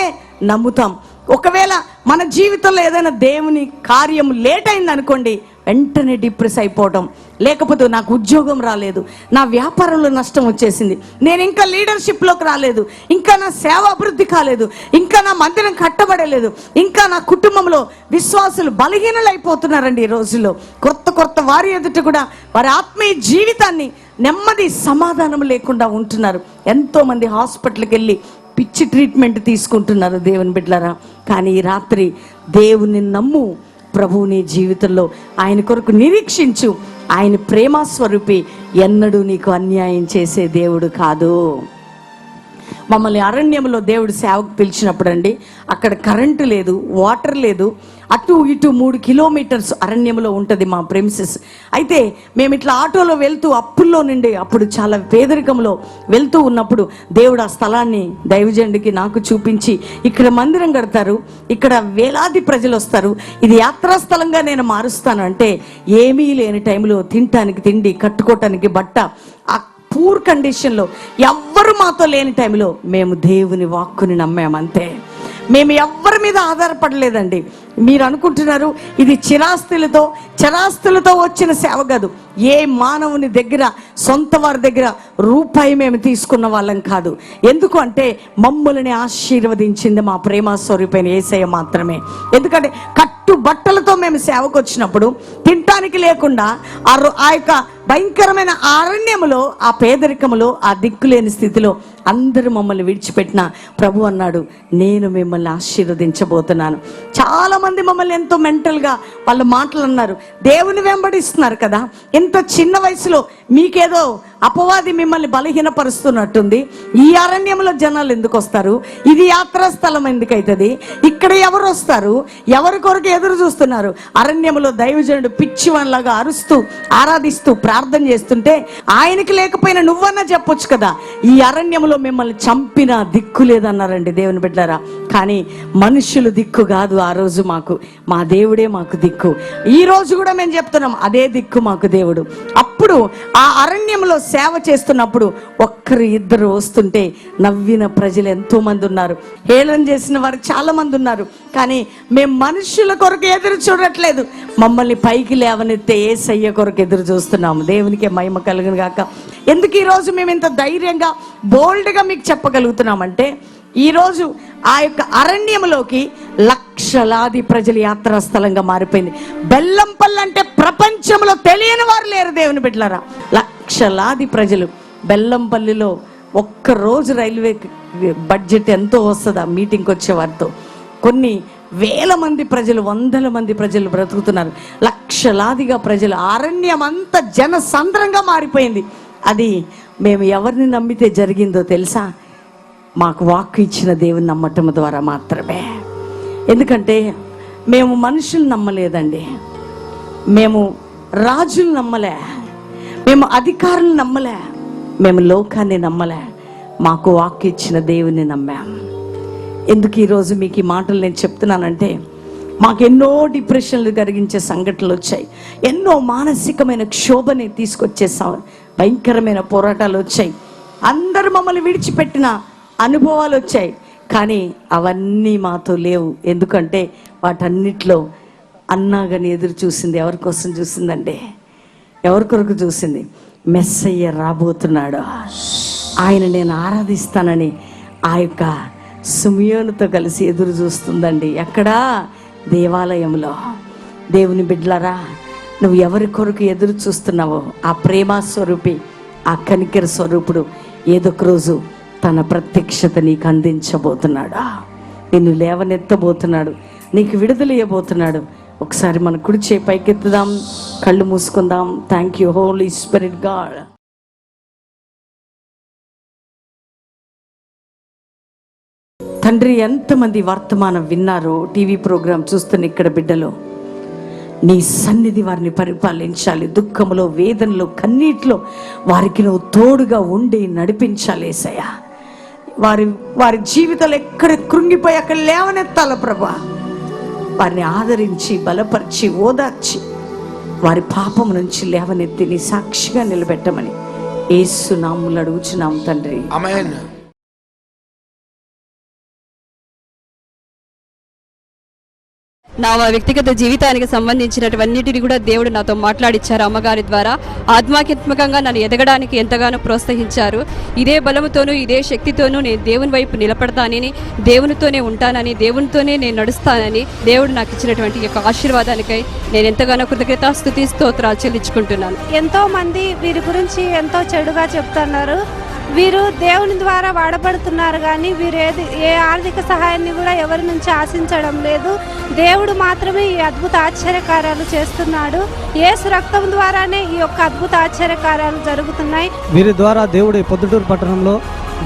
నమ్ముతాం. ఒకవేళ మన జీవితంలో ఏదైనా దేవుని కార్యం లేట్ అయింది అనుకోండి, వెంటనే డిప్రెస్ అయిపోవడం, లేకపోతే నాకు ఉద్యోగం రాలేదు, నా వ్యాపారంలో నష్టం వచ్చేసింది, నేను ఇంకా లీడర్షిప్లోకి రాలేదు, ఇంకా నా సేవ అభివృద్ధి కాలేదు, ఇంకా నా మందిరం కట్టబడలేదు, ఇంకా నా కుటుంబంలో విశ్వాసులు బలహీనలు అయిపోతున్నారండి. ఈ రోజుల్లో కొత్త వారి ఎదుట కూడా వారి ఆత్మీయ జీవితాన్ని నెమ్మది సమాధానం లేకుండా ఉంటున్నారు. ఎంతోమంది హాస్పిటల్కి వెళ్ళి పిచ్చి ట్రీట్మెంట్ తీసుకుంటున్నారు దేవుని బిడ్డలారా. కానీ ఈ రాత్రి దేవుని నమ్ము, ప్రభువుని జీవితంలో ఆయన కొరకు నిరీక్షించు. ఆయన ప్రేమ స్వరూపి, ఎన్నడూ నీకు అన్యాయం చేసే దేవుడు కాదు. మమ్మల్ని అరణ్యంలో దేవుడు సేవకు పిలిచినప్పుడు అండి, అక్కడ కరెంటు లేదు, వాటర్ లేదు, అటు ఇటు 3 కిలోమీటర్స్ అరణ్యంలో ఉంటుంది మా ప్రెమిసెస్. అయితే మేము ఇట్లా ఆటోలో వెళ్తూ, అప్పుల్లో నుండి అప్పుడు చాలా పేదరికంలో వెళ్తూ ఉన్నప్పుడు దేవుడు ఆ స్థలాన్ని దైవజనుడికి నాకు చూపించి, ఇక్కడ మందిరం కడతారు, ఇక్కడ వేలాది ప్రజలు వస్తారు, ఇది యాత్రా స్థలంగా నేను మారుస్తాను అంటే, ఏమీ లేని టైంలో తినటానికి తిండి, కట్టుకోవటానికి బట్ట, ఆ పూర్ కండిషన్లో ఎవ్వరు మాతో లేని టైంలో మేము దేవుని వాక్కుని నమ్మామంతే. మేము ఎవ్వరి మీద ఆధారపడలేదండి. మీరు అనుకుంటున్నారు ఇది చరాస్తులతో వచ్చిన సేవ కాదు. ఏ మానవుని దగ్గర, సొంత వారి దగ్గర రూపాయి మేము తీసుకున్న వాళ్ళం కాదు. ఎందుకు అంటే మమ్మల్ని ఆశీర్వదించింది మా ప్రేమ స్వరూపైన యేసయ్య మాత్రమే. ఎందుకంటే బట్టలతో మేము సేవకు వచ్చినప్పుడు తినటానికి లేకుండా ఆ యొక్క భయంకరమైన అరణ్యములో, ఆ పేదరికములో, ఆ దిక్కులేని స్థితిలో అందరూ మమ్మల్ని విడిచిపెట్టిన ప్రభు అన్నాడు, నేను మిమ్మల్ని ఆశీర్వదించబోతున్నాను. చాలా మంది మమ్మల్ని ఎంతో మెంటల్గా వాళ్ళ మాటలు అన్నారు. దేవుని వెంబడిస్తున్నారు కదా, ఎంత చిన్న వయసులో మీకేదో అపవాది మిమ్మల్ని బలహీనపరుస్తున్నట్టుంది. ఈ అరణ్యంలో జనాలు ఎందుకు వస్తారు? ఇది యాత్రా స్థలం ఎందుకు అవుతుంది? ఇక్కడ ఎవరు వస్తారు? ఎవరి కొరకు ఎదురు చూస్తున్నారు? అరణ్యంలో దైవజనుడు పిచ్చివాన్లాగా అరుస్తూ, ఆరాధిస్తూ, ప్రార్థన చేస్తుంటే ఆయనకి లేకపోయినా నువ్వన్నా చెప్పొచ్చు కదా, ఈ అరణ్యంలో మిమ్మల్ని చంపిన దిక్కు లేదన్నారండి దేవుని బిడ్డలారా. కానీ మనుషులు దిక్కు కాదు ఆ రోజు మాకు, మా దేవుడే మాకు దిక్కు. ఈ రోజు కూడా మేము చెప్తున్నాం, అదే దిక్కు మాకు దేవుడు. అప్పుడు ఆ అరణ్యంలో సేవ చేస్తున్నప్పుడు ఇద్దరు వస్తుంటే నవ్విన ప్రజలు ఎంతో మంది ఉన్నారు, హేళన చేసిన వారు చాలా మంది ఉన్నారు. కానీ మేము మనుషుల కొరకు ఎదురు చూడట్లేదు, మమ్మల్ని పైకి లేవనెత్తే యేసయ్య కొరకు ఎదురు చూస్తున్నాము. దేవునికి మహిమ కలుగును గాక. ఎందుకు ఈరోజు మేము ఇంత ధైర్యంగా, బోల్డ్గా మీకు చెప్పగలుగుతున్నామంటే, ఈరోజు ఆ యొక్క అరణ్యంలోకి లక్షలాది ప్రజలు యాత్రా స్థలంగా మారిపోయింది. బెల్లంపల్లి అంటే ప్రపంచంలో తెలియని వారు లేరు దేవుని బిడ్డలారా. లక్షలాది ప్రజలు బెల్లంపల్లిలో ఒక్కరోజు రైల్వే బడ్జెట్ ఎంతో వస్తుంది ఆ మీటింగ్కి వచ్చే వారితో. కొన్ని వేల మంది ప్రజలు, వందల మంది ప్రజలు బ్రతుకుతున్నారు. లక్షలాదిగా ప్రజలు, అరణ్యం అంతా జనసంద్రంగా మారిపోయింది. అది మేము ఎవరిని నమ్మితే జరిగిందో తెలుసా? మాకు వాక్కు ఇచ్చిన దేవుని నమ్మటం ద్వారా మాత్రమే. ఎందుకంటే మేము మనుషులు నమ్మలేదండి, మేము రాజులు నమ్మలే, మేము అధికారులు నమ్మలే, మేము లోకాన్ని నమ్మలే, మాకు వాక్కు ఇచ్చిన దేవుని నమ్మాం. ఎందుకు ఈరోజు మీకు ఈ మాటలు నేను చెప్తున్నానంటే, మాకు ఎన్నో డిప్రెషన్లు కలిగించే సంఘటనలు వచ్చాయి, ఎన్నో మానసికమైన క్షోభని తీసుకొచ్చే భయంకరమైన పోరాటాలు వచ్చాయి, అందరూ మమ్మల్ని విడిచిపెట్టిన అనుభవాలు వచ్చాయి. కానీ అవన్నీ మాతో లేవు. ఎందుకంటే వాటన్నిటిలో అన్నాగని ఎదురు చూసింది ఎవరి కోసం చూసిందంటే, ఎవరి కొరకు చూసింది? మెస్సయ్య రాబోతున్నాడు, ఆయన నేను ఆరాధిస్తానని ఆ యొక్క సిమియోనుతో కలిసి ఎదురు చూస్తుందండి. ఎక్కడా? దేవాలయంలో. దేవుని బిడ్డలారా, నువ్వు ఎవరి కొరకు ఎదురు చూస్తున్నావో ఆ ప్రేమ స్వరూపి, ఆ కనికర స్వరూపుడు ఏదో ఒక రోజు తన ప్రత్యక్షత నీకు అందించబోతున్నాడు. నిన్ను లేవనెత్తబోతున్నాడు, నీకు విడుదల ఇవ్వబోతున్నాడు. ఒకసారి మన కుడి చేయి పైకెత్తుదాం, కళ్ళు మూసుకుందాం. Thank you Holy Spirit God. తండ్రి, ఎంతమంది వర్తమానం విన్నారో, టీవీ ప్రోగ్రాం చూస్తున్న ఇక్కడ బిడ్డలు, నీ సన్నిధి వారిని పరిపాలించాలి. దుఃఖంలో, వేదనలో, కన్నీటిలో వారికి నువ్వు తోడుగా ఉండి నడిపించాలి యేసయ్యా. వారి జీవితాలు ఎక్కడ కృంగిపోయి అక్కడ లేవనెత్తాల ప్రభా. వారిని ఆదరించి, బలపరిచి, ఓదార్చి వారి పాపం నుంచి లేవనెత్తి నీ సాక్షిగా నిలబెట్టమని యేసు నామములో అడుగుచున్నాం తండ్రి, ఆమేన్. నా వ్యక్తిగత జీవితానికి సంబంధించినటువన్నిటిని కూడా దేవుడు నాతో మాట్లాడిచ్చారు. అమ్మగారి ద్వారా ఆధ్యాత్మికంగా నన్ను ఎదగడానికి ఎంతగానో ప్రోత్సహించారు. ఇదే బలముతోనూ ఇదే శక్తితోనూ నేను దేవుని వైపు నిలబడతానని, దేవునితోనే ఉంటానని, దేవునితోనే నేను నడుస్తానని దేవుడు నాకు ఇచ్చినటువంటి యొక్క ఆశీర్వాదానికై నేను ఎంతగానో కృతజ్ఞతాస్తుతి స్తోత్రాలు చెల్లించుకుంటున్నాను. ఎంతో మంది వీరి గురించి ఎంతో చెడుగా చెప్తున్నారు. వీరు దేవుని ద్వారా వాడబడుతున్నారు, కానీ వీరు ఏ ఆర్థిక సహాయాన్ని కూడా ఎవరి నుంచి ఆశించడం లేదు. దేవుడు మాత్రమే ఈ అద్భుత ఆశ్చర్యకార్యాలు చేస్తున్నాడు. యేసు రక్తం ద్వారానే ఈ యొక్క అద్భుత ఆశ్చర్యకార్యాలు జరుగుతున్నాయి. వీరి ద్వారా దేవుడు ఈ పొద్దుటూరు పట్టణంలో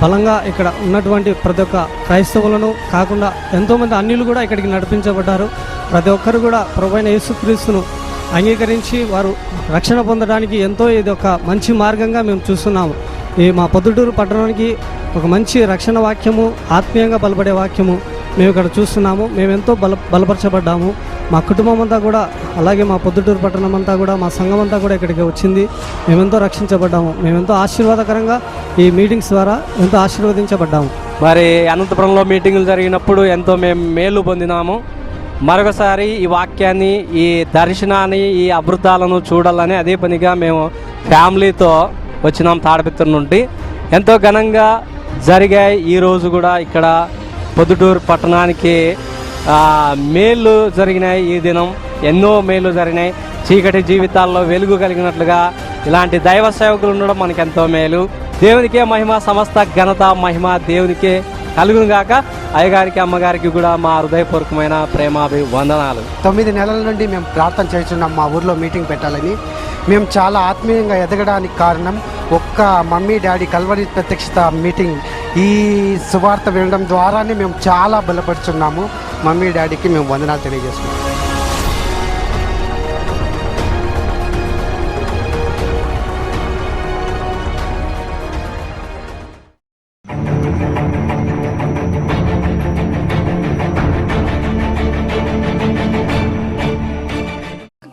బలంగా ఇక్కడ ఉన్నటువంటి ప్రతి ఒక్క క్రైస్తవులను కాకుండా ఎంతోమంది అన్యులు కూడా ఇక్కడికి నడిపించబడ్డారు. ప్రతి ఒక్కరు కూడా ప్రభువైన యేసుక్రీస్తును అంగీకరించి వారు రక్షణ పొందడానికి ఎంతో ఇది ఒక మంచి మార్గంగా మేము చూస్తున్నాము. ఈ మా పొద్దుటూరు పట్టణానికి ఒక మంచి రక్షణ వాక్యము, ఆత్మీయంగా బలపడే వాక్యము మేము ఇక్కడ చూస్తున్నాము. మేమెంతో బలపరచబడ్డాము. మా కుటుంబం అంతా కూడా, అలాగే మా పొద్దుటూరు పట్టణం అంతా కూడా, మా సంఘం అంతా కూడా ఇక్కడికి వచ్చింది. మేమెంతో రక్షించబడ్డాము. మేమెంతో ఆశీర్వాదకరంగా ఈ మీటింగ్స్ ద్వారా ఎంతో ఆశీర్వదించబడ్డాము. మరి అనంతపురంలో మీటింగులు జరిగినప్పుడు ఎంతో మేము మేలు పొందినాము. మరొకసారి ఈ వాక్యాన్ని, ఈ దర్శనాన్ని, ఈ అద్భుతాలను చూడాలని అదే పనిగా మేము ఫ్యామిలీతో వచ్చినాం. తాడపిత్తూరు నుండి ఎంతో ఘనంగా జరిగాయి. ఈరోజు కూడా ఇక్కడ పొద్దుటూరు పట్టణానికి మేలు జరిగినాయి. ఈ దినం ఎన్నో మేలు జరిగినాయి. చీకటి జీవితాల్లో వెలుగు కలిగినట్లుగా ఇలాంటి దైవ సేవకులు ఉండడం మనకు ఎంతో మేలు. దేవునికే మహిమ, సమస్త ఘనత మహిమ దేవునికే కలుగును గాక. అయ్యగారికి, అమ్మగారికి కూడా మా హృదయపూర్వకమైన ప్రేమాభివందనాలు. 9 నెలల నుండి మేము ప్రార్థన చేస్తున్నాం మా ఊర్లో మీటింగ్ పెట్టాలని. మేము చాలా ఆత్మీయంగా ఎదగడానికి కారణం ఒక్క మమ్మీ డాడీ కల్వరి ప్రత్యక్షత మీటింగ్. ఈ సువార్త వినడం ద్వారానే మేము చాలా బలపడుతున్నాము. మమ్మీ డాడీకి మేము వందనాలు తెలియజేస్తున్నాం.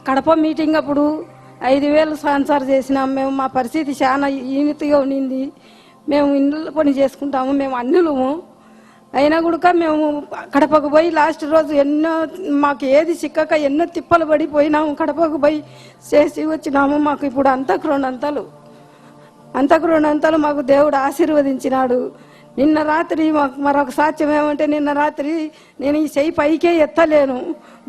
కడప మీటింగ్ అప్పుడు 5,000 స్పాన్సర్ చేసినాం. మేము మా పరిస్థితి చాలా ఈనితిగా ఉండింది. మేము ఇండ్ల పని చేసుకుంటాము, మేము అన్నులము. అయినా కూడా మేము కడపకు పోయి లాస్ట్ రోజు ఎన్నో మాకు ఏది చిక్కక ఎన్నో తిప్పలు పడిపోయినాము. కడపకు పోయి చేసి వచ్చినాము. మాకు ఇప్పుడు అంతకు మాకు దేవుడు ఆశీర్వదించినాడు. నిన్న రాత్రి మాకు మరొక సాక్ష్యం ఏమంటే, నిన్న రాత్రి నేను ఈ చెయ్యి పైకే ఎత్తలేను,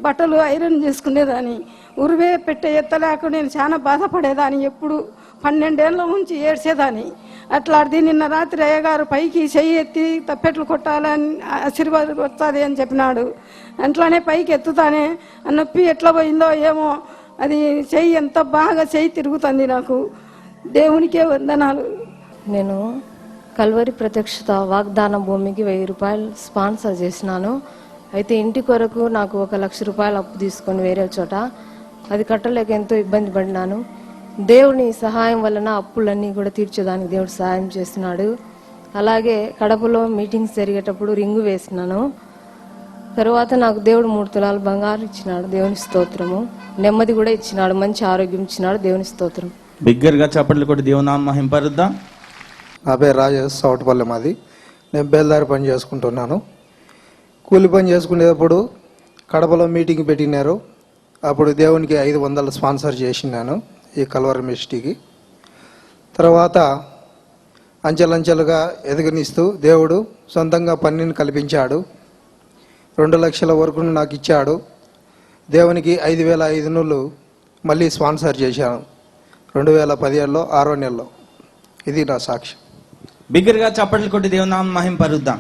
బట్టలు ఐరన్ చేసుకునేదాన్ని, ఉరివే పెట్టే ఎత్తలేక నేను చాలా బాధపడేదాన్ని. ఎప్పుడు 12 ఏళ్ళ నుంచి ఏడ్చేదాన్ని. అట్లాంటిది నిన్న రాత్రి అయ్యగారు పైకి చెయ్యి ఎత్తి తప్పెట్లు కొట్టాలని ఆశీర్వాదం వస్తుంది అని చెప్పినాడు. అట్లానే పైకి ఎత్తుతానే ఆ నొప్పి ఎట్లా పోయిందో ఏమో, అది చెయ్యి ఎంత బాగా చెయ్యి తిరుగుతుంది. నాకు దేవునికే వందనాలు. నేను కల్వరి ప్రత్యక్షత వాగ్దాన భూమికి 1000 రూపాయలు స్పాన్సర్ చేసినాను. అయితే ఇంటి కొరకు నాకు 1 లక్ష రూపాయలు అప్పు తీసుకొని వేరే చోట అది కట్టలేక ఎంతో ఇబ్బంది పడినాను. దేవుని సహాయం వలన అప్పులన్నీ కూడా తీర్చేదానికి దేవుడు సహాయం చేస్తున్నాడు. అలాగే కడపలో మీటింగ్స్ జరిగేటప్పుడు రింగు వేసినాను. తర్వాత నాకు దేవుడు 3 తులాలు బంగారు ఇచ్చినాడు. దేవుని స్తోత్రము. నెమ్మది కూడా ఇచ్చినాడు, మంచి ఆరోగ్యం ఇచ్చినాడు. దేవుని స్తోత్రం. బిగ్గరగా చప్పట్లు కొట్టి దేవుని నామం మహింపరుద్దాం. నా పేరు రాజేష్, సౌటపల్లి మాది. నేను బేల్దారి పని చేసుకుంటున్నాను. కూలి పని చేసుకునేటప్పుడు కడపలో మీటింగ్ పెట్టినారు. అప్పుడు దేవునికి 500 స్పాన్సర్ చేసినాను ఈ కల్వరి మినిస్ట్రీకి. తర్వాత అంచెలంచెలుగా ఎదగనిస్తూ దేవుడు సొంతంగా పనిని కల్పించాడు. 2 లక్షల వరకు నాకు ఇచ్చాడు. దేవునికి 5,500 మళ్ళీ స్పాన్సర్ చేశాను 2017లో 6వ నెలలో. ఇది నా సాక్ష్యం. బిగ్గరగా చప్పట్లు కొట్టి దేవుని నామం మహింపరుద్దాం.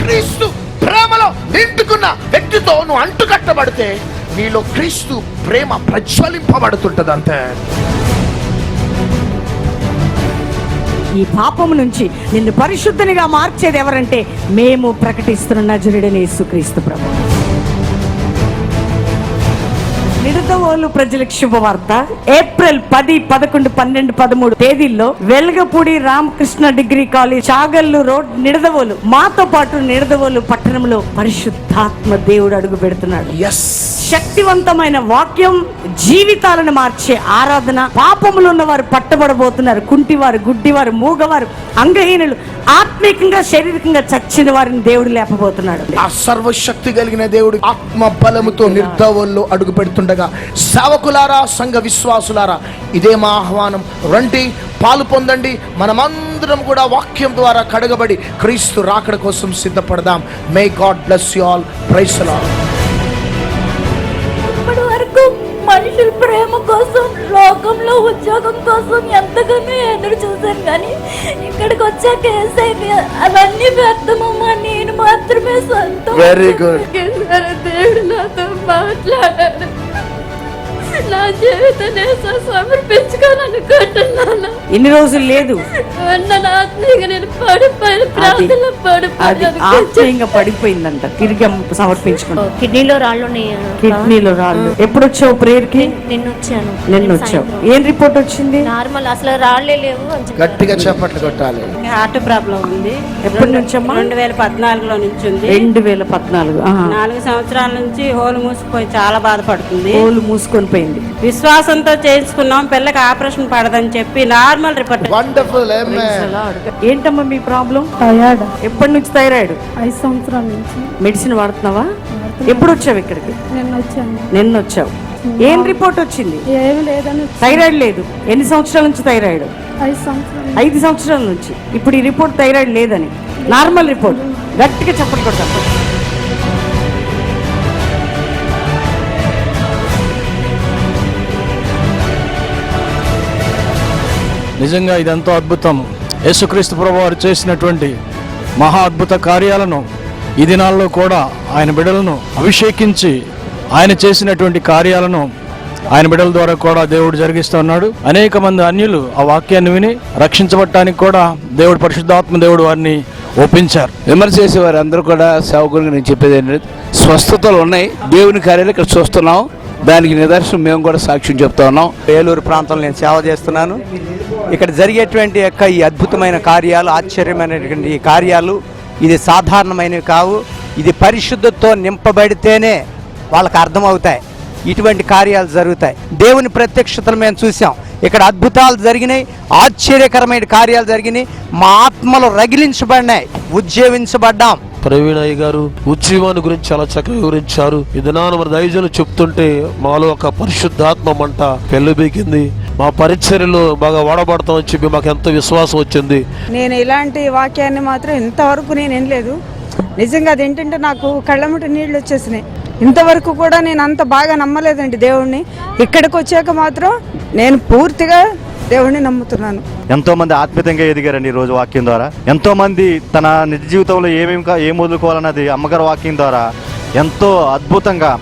క్రీస్తు ప్రేమలో నిండుకున్న వ్యక్తితో నువ్వు అంటుకట్టబడితే నీలో క్రీస్తు ప్రేమ ప్రజ్వలింపబడుతుంటది అంతే. ఈ పాపము నుంచి నిన్ను పరిశుద్ధనిగా మార్చేది ఎవరంటే మేము ప్రకటిస్తున్న నజరుడైన యేసుక్రీస్తు ప్రభువు. నిడదవోలు ప్రజలకు శుభవార్త. ఏప్రిల్ 10, 11, 12, 13 తేదీల్లో Velagapudi Ramakrishna degree college, Chagallu road, Nidadavolu. మాతో పాటు నిడదవోలు పట్టణంలో పరిశుద్ధాత్మ దేవుడు అడుగు పెడుతున్నాడు. శక్తివంతమైన వాక్యం, జీవితాలను మార్చే ఆరాధన. పాపములు ఉన్న వారు పట్టబడబోతున్నారు. కుంటివారు, గుడ్డివారు, మూగవారు, అంగహీనులు, ఆత్మీకంగా శారీరకంగా చచ్చిన వారిని దేవుడు లేపబోతున్నాడు. ఆ సర్వశక్తి కలిగిన దేవుడు ఆత్మ బలముతో నిర్దవోల్లో అడుగు పెడుతుండగా, సేవకులారా, సంఘ విశ్వాసులారా, ఇదే మా ఆహ్వానం. రండి, పాలు పొందండి. మనమందరం కూడా వాక్యం ద్వారా కడగబడి క్రీస్తు రాకడ కోసం సిద్ధపడదాం. May God bless you all. Praise the Lord. ఇప్పటి వరకు మనుషుల ప్రేమ కోసం, లోకంలో ఉద్యోగం కోసం ఎంతగానో ఎదురు చూశాను, కానీ ఇక్కడికి వచ్చాక ఏసైని అవన్నీ వ్యర్థమమ్మా, నేను మాత్రమే సొంతం. Very good. దేవుడు నాతో మాట్లాడాడు. నా జీవితాన్ని సమర్పించుకోవాలనుకుంటున్నాను. ఇన్ని రోజులు లేదు, ఆత్మీయంగా నేను పడిపోయిన ప్రార్థనలో ఆత్మీయంగా పడిపోయిందంట. తిరిగి సమర్పించుకున్నాను. కిడ్నీలో రాళ్ళు ఉన్నాయి. కిడ్నీలో రాళ్ళు. ఎప్పుడు వచ్చావు ప్రేయర్ కి? నిన్న వచ్చాను. నిన్న వచ్చావు. ఏం రిపోర్ట్ వచ్చింది? నార్మల్, అసలు రాళ్లే లేవు. గట్టిగా చప్పట్లు కొట్టాలి. హార్ట్ ప్రాబ్లం ఉంది. ఎప్పటి నుంచి అమ్మా? 2014లో నుంచి ఉంది. 2014. 4 సంవత్సరాల నుంచి హోలు మూసుకుపోయి చాలా బాధపడుతుంది. హోలు మూసుకొని పోయింది. విశ్వాసంతో చేయించుకున్నాం. పిల్లకి ఆపరేషన్ పడదని చెప్పి నార్మల్ రిపోర్ట్. వండర్ఫుల్. ఏంటమ్మా మీ ప్రాబ్లం? థైరాయిడ్. ఎప్పటి నుంచి థైరాయిడ్? 5 సంవత్సరాల నుంచి. మెడిసిన్ వాడుతున్నావా? ఎప్పుడు వచ్చావు ఇక్కడికి? నిన్న వచ్చావు. ఏం రిపోర్ట్ వచ్చింది? ఏమి లేదని. థైరాయిడ్ లేదు. ఎన్ని సంవత్సరాల నుంచి థైరాయిడ్? 5 సంవత్సరాలు. 5 సంవత్సరాల నుంచి. ఇప్పుడు ఈ రిపోర్ట్ థైరాయిడ్ లేదని, నార్మల్ రిపోర్ట్. గట్టిగా చప్పట్లు కొడతాం. నిజంగా ఇదెంతో అద్భుతం. యేసుక్రీస్తు ప్రభువారు చేసినటువంటి మహా అద్భుత కార్యాలను ఈ దినాల్లో కూడా ఆయన బిడ్డలను అభిషేకించి ఆయన చేసినటువంటి కార్యాలను ఆయన బిడ్డల ద్వారా కూడా దేవుడు జరిగిస్తూ ఉన్నాడు. అనేక మంది అన్యులు ఆ వాక్యాన్ని విని రక్షించబడటానికి కూడా దేవుడు, పరిశుద్ధాత్మ దేవుడు వారిని ఒప్పించారు. విమర్శ చేసేవారు అందరూ కూడా సేవకునికి నేను చెప్పేది ఏంటంటే, స్వస్థతలు ఉన్నాయి, దేవుని కార్యాలు ఇక్కడ చూస్తున్నాం. దానికి నిదర్శనం మేము కూడా సాక్ష్యం చెప్తా ఉన్నాం. ఏలూరు ప్రాంతంలో నేను సేవ చేస్తున్నాను. ఇక్కడ జరిగేటువంటి యొక్క ఈ అద్భుతమైన కార్యాలు, ఆశ్చర్యమైనటువంటి ఈ కార్యాలు ఇది సాధారణమైనవి కావు. ఇది పరిశుద్ధతో నింపబడితేనే వాళ్ళకి అర్థమవుతాయి. ఇటువంటి కార్యాలు జరుగుతాయి. దేవుని ప్రత్యక్షతలు మేము చూసాం. ఇక్కడ అద్భుతాలు జరిగినాయి, ఆశ్చర్యకరమైన కార్యాలు జరిగినాయి. మా ఆత్మలు రగిలించబడినాయి, ఉజ్జీవించబడ్డాం. ప్రవీణయ్య గారు ఉజ్జీవాన్ని గురించి చాలా చక్కగా వివరించారు. ఈ దినాన మన దైవజనులు చెప్తుంటే మాలో ఒక పరిశుద్ధాత్మ మంట పెళ్ళబీకింది. మా పరిచర్యలో బాగా వాడబడతామని చెప్పి మాకు ఎంతో విశ్వాసం వచ్చింది. నేను ఇలాంటి వాక్యాన్ని మాత్రం ఇంతవరకు నేను వినలేదు. నిజంగా అది ఏంటంటే నాకు కళ్ళముట నీళ్ళు వచ్చేసినాయి. ఇంతవరకు కూడా నేను అంత బాగా నమ్మలేదండి దేవుణ్ణి. ఇక్కడికి వచ్చాక మాత్రం నేను పూర్తిగా దేవుణ్ణి నమ్ముతున్నాను. ఎంతో మంది ఆత్మీయంగా ఎదిగారండి ఈ రోజు వాక్యం ద్వారా. ఎంతో మంది తన నిజ జీవితంలో ఏం వదులుకోవాలన్నది అమ్మగారి వాక్యం ద్వారా ఎంతో అద్భుతంగా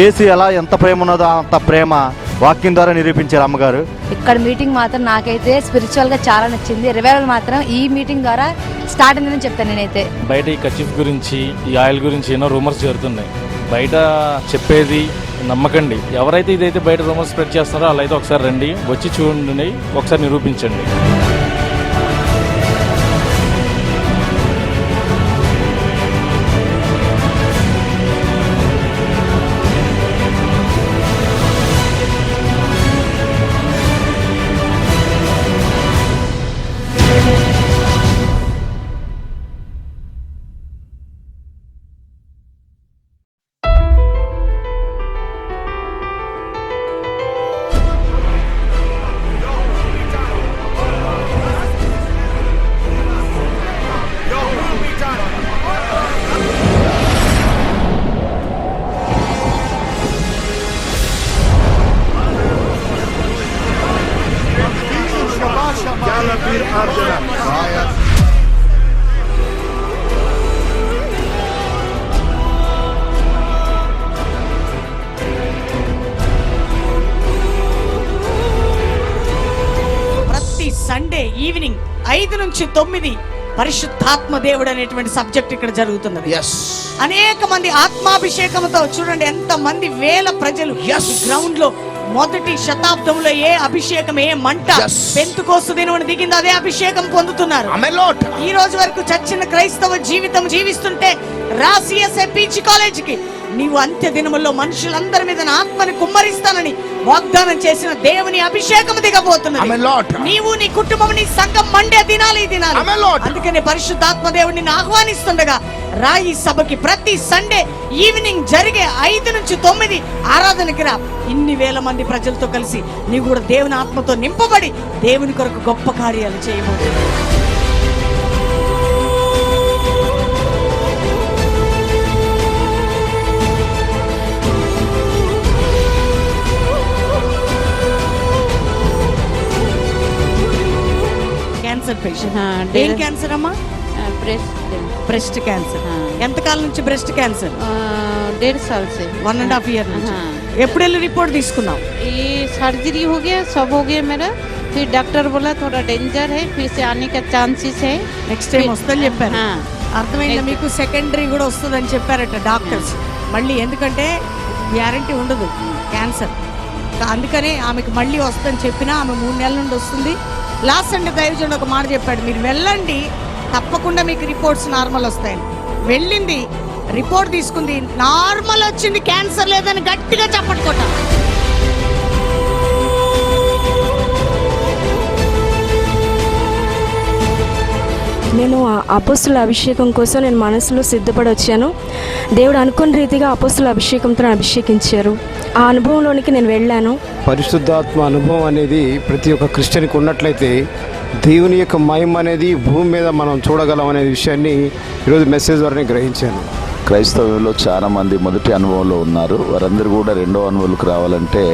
ఏసు ఎలా ఎంత ప్రేమ ఉన్నదో అంత ప్రేమ వాక్యం ద్వారా నిరూపించారు అమ్మగారు. ఇక్కడ మీటింగ్ మాత్రం నాకైతే స్పిరిచువల్ గా చాలా నచ్చింది. రివైవల్ మాత్రం ఈ మీటింగ్ ద్వారా స్టార్ట్ అయిందని చెప్తాను నేనైతే. బయట ఈ కచిఫ్ గురించి, ఈ ఆయిల్ గురించి ఎన్నో రూమర్స్ జరుగుతున్నాయి. బయట చెప్పేది నమ్మకండి. ఎవరైతే ఇదైతే బయట రూమర్స్ స్ప్రెడ్ చేస్తున్నారో వాళ్ళైతే ఒకసారి రండి, వచ్చి చూడండి, ఒకసారి నిరూపించండి. 5 నుంచి 9 పరిశుద్ధాత్మ దేవుడు అనేటువంటి సబ్జెక్ట్ ఇక్కడ జరుగుతున్నది. అనేక మంది ఆత్మాభిషేకంతో చూడండి, ఎంత మంది వేల ప్రజలు గ్రౌండ్ లో. మొదటి శతాబ్దంలో ఏ అభిషేకం, ఏ మంట పెంతుకోస్తు దినమున దిగింది, అదే అభిషేకం పొందుతున్నారు. ఈ రోజు వరకు చచ్చిన క్రైస్తవ జీవితం జీవిస్తుంటే రాసిఎస్ఏ పీజీ కాలేజీకి నీవు అంత్య దినముల్లో మనుషులందరి మీద నా ఆత్మని కుమ్మరిస్తానని వాగ్దానం చేసిన దేవుని అభిషేకం దిగబోతున్నది. నీవు, నీ కుటుంబం, నీ సంఘం మండే దినాలు ఈ దినాలు. అందుకని పరిశుద్ధాత్మ దేవుడిని ఆహ్వానిస్తుండగా రాయి సభకి ప్రతి సండే ఈవినింగ్ జరిగే 5 నుంచి 9 ఆరాధనకి రా. ఇన్ని వేల మంది ప్రజలతో కలిసి నీవు కూడా దేవుని ఆత్మతో నింపబడి దేవుని కొరకు గొప్ప కార్యాలు చేయబోతున్నావు. Cancer patient. ఏం క్యాన్సర్ అమ్మా? Breast cancer. ఎంతకాలం నుంచి బ్రెస్ట్ క్యాన్సర్? 1.5 साल से. 1.5 year నుంచి. ఎప్పుడు వెళ్ళి రిపోర్ట్ తీసుకున్నావు? ये सर्जरी हो गया, सब हो गया मेरा. फिर डॉक्टर बोला थोड़ा डेंजर है, फिर से आने का चांसेस है. నెక్స్ట్ టైం వస్తుందని చెప్పారు. అర్థమైందా మీకు? సెకండరీ కూడా వస్తుందని చెప్పారట డాక్టర్స్. మళ్ళీ ఎందుకంటే గ్యారంటీ ఉండదు క్యాన్సర్, అందుకనే ఆమెకు మళ్ళీ వస్తుందని చెప్పినా ఆమె 3 నెలల నుండి వస్తుంది. లాస్ట్ సండే దైవజనుడు ఒక మాట చెప్పాడు, మీరు వెళ్ళండి, తప్పకుండా మీకు రిపోర్ట్స్ నార్మల్ వస్తాయని. వెళ్ళింది, రిపోర్ట్ తీసుకుంది, నార్మల్ వచ్చింది, క్యాన్సర్ లేదని గట్టిగా చప్పట్టుకోట. నేను అపోస్తుల అభిషేకం కోసం నేను మనసులో సిద్ధపడి వచ్చాను. దేవుడు అనుకున్న రీతిగా అపోస్తుల అభిషేకంతో అభిషేకించారు. ఆ అనుభవంలోనికి నేను వెళ్ళాను. పరిశుద్ధాత్మ అనుభవం అనేది ప్రతి ఒక్క క్రిస్టియన్కి ఉన్నట్లయితే దేవుని యొక్క మహిమ అనేది భూమి మీద మనం చూడగలం అనే విషయాన్ని ఈరోజు మెసేజ్ ద్వారా గ్రహించాను. క్రైస్తవంలో చాలామంది మొదటి అనుభవంలో ఉన్నారు. వారందరూ కూడా రెండో అనుభవంలోకి రావాలంటే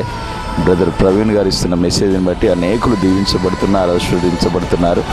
బ్రదర్ ప్రవీణ్ గారు ఇస్తున్న మెసేజ్ని బట్టి అనేకులు దీవించబడుతున్నారు, ఆశీర్వదించబడుతున్నారు.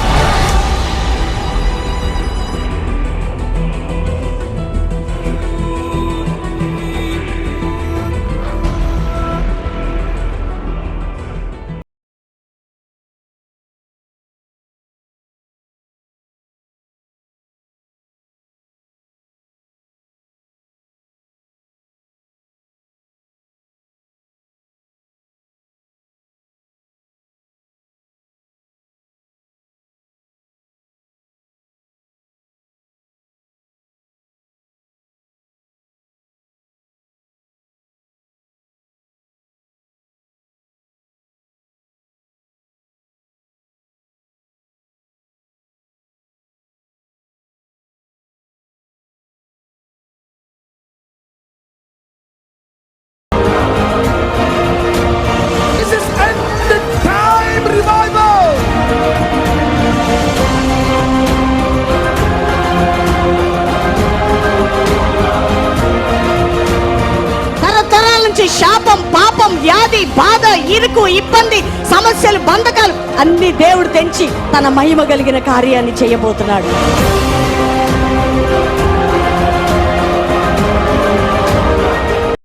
శాపం, పాపం, వ్యాధి, బాధ, ఇరుకు, ఇబ్బంది, సమస్యలు, బంధకాలు అన్ని దేవుడు తెంచి తన మహిమ కలిగిన కార్యాన్ని చేయబోతున్నాడు.